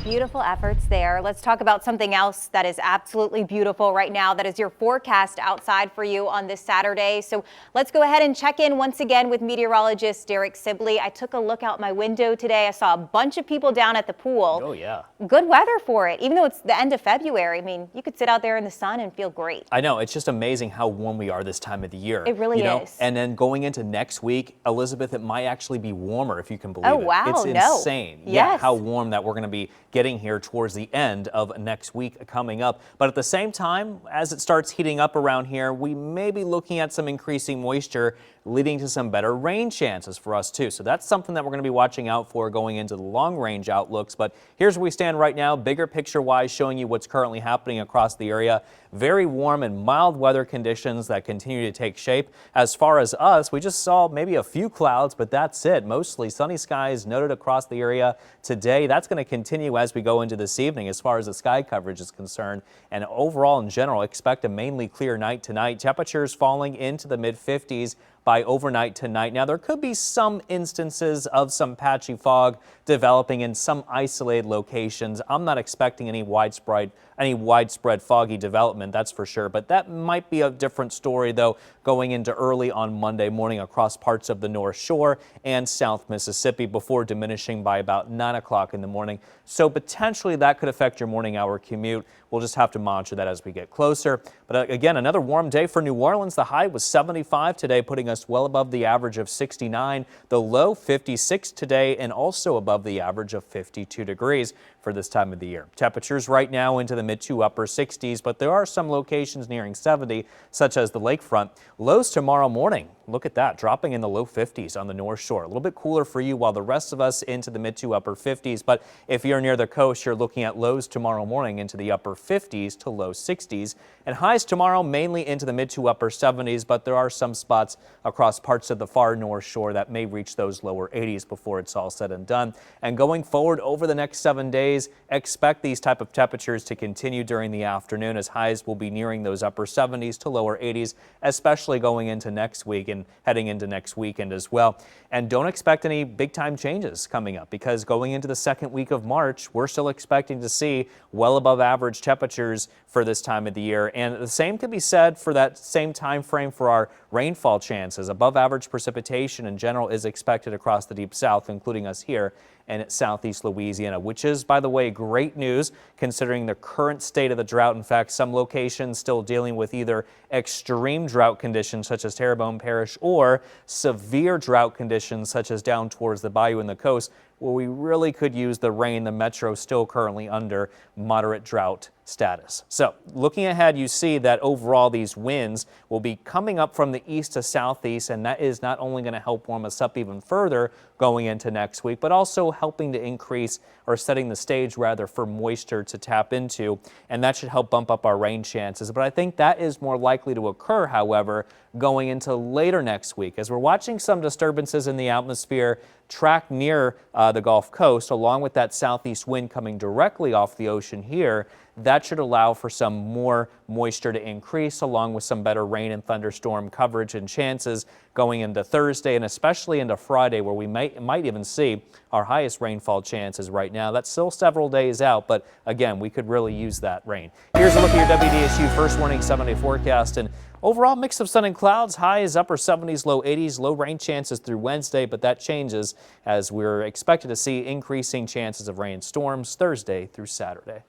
Beautiful efforts there. Let's talk about something else that is absolutely beautiful right now. That is your forecast outside for you on this Saturday. So let's go ahead and check in once again with meteorologist Derek Sibley. I took a look out my window today. I saw a bunch of people down at the pool. Oh, yeah. Good weather for it, even though it's the end of February. I mean, you could sit out there in the sun and feel great. I know. It's just amazing how warm we are this time of the year. It really is. And then going into next week, Elizabeth, it might actually be warmer if you can believe Oh, it. wow. It's insane. Yes. Yeah, how warm that we're going to be getting here towards the end of next week coming up. But at the same time, as it starts heating up around here, we may be looking at some increasing moisture leading to some better rain chances for us too. So that's something that we're going to be watching out for going into the long range outlooks. But here's where we stand right now, bigger picture wise, showing you what's currently happening across the area. Very warm and mild weather conditions that continue to take shape. As far as us, we just saw maybe a few clouds, but that's it. Mostly sunny skies noted across the area today. That's going to continue as we go into this evening as far as the sky coverage is concerned. And overall in general, expect a mainly clear night tonight. Temperatures falling into the mid 50s by overnight tonight. Now, there could be some instances of some patchy fog developing in some isolated locations. I'm not expecting any widespread foggy development, that's for sure. But that might be a different story, though, going into early on Monday morning across parts of the North Shore and South Mississippi before diminishing by about 9 o'clock in the morning. So potentially that could affect your morning hour commute. We'll just have to monitor that as we get closer. But again, another warm day for New Orleans. The high was 75 today, putting us well above the average of 69. The low 56 today and also above the average of 52 degrees for this time of the year. Temperatures right now into the mid to upper 60s, but there are some locations nearing 70, such as the lakefront. Lows tomorrow morning. Look at that, dropping in the low 50s on the North Shore. A little bit cooler for you, while the rest of us into the mid to upper 50s. But if you're near the coast, you're looking at lows tomorrow morning into the upper 50s to low 60s. And highs tomorrow mainly into the mid to upper 70s, but there are some spots across parts of the far North Shore that may reach those lower 80s before it's all said and done. And going forward over the next 7 days, expect these type of temperatures to continue during the afternoon, as highs will be nearing those upper 70s to lower 80s, especially going into next week and heading into next weekend as well. And don't expect any big time changes coming up, because going into the second week of March, we're still expecting to see well above average temperatures for this time of the year. And the same could be said for that same time frame for our rainfall chances. Above average precipitation in general is expected across the deep south, including us here in southeast Louisiana, which is, by the way, great news considering the current state of the drought. In fact, some locations still dealing with either extreme drought conditions such as Terrebonne Parish or severe drought conditions such as down towards the bayou and the coast, where we really could use the rain. The metro still currently under moderate drought status. So looking ahead, you see that overall these winds will be coming up from the east to southeast, and that is not only going to help warm us up even further going into next week, but also helping to increase, or setting the stage rather, for moisture to tap into, and that should help bump up our rain chances. But I think that is more likely to occur, however, going into later next week, as we're watching some disturbances in the atmosphere track near the Gulf Coast, along with that southeast wind coming directly off the ocean here. That should allow for some more moisture to increase, along with some better rain and thunderstorm coverage and chances going into Thursday and especially into Friday, where we might even see our highest rainfall chances right now. That's still several days out, but again, we could really use that rain. Here's a look at your WDSU first warning 7-day forecast, and overall mix of sun and clouds. Highs upper 70s, low 80s, low rain chances through Wednesday, but that changes as we're expected to see increasing chances of rain and storms Thursday through Saturday.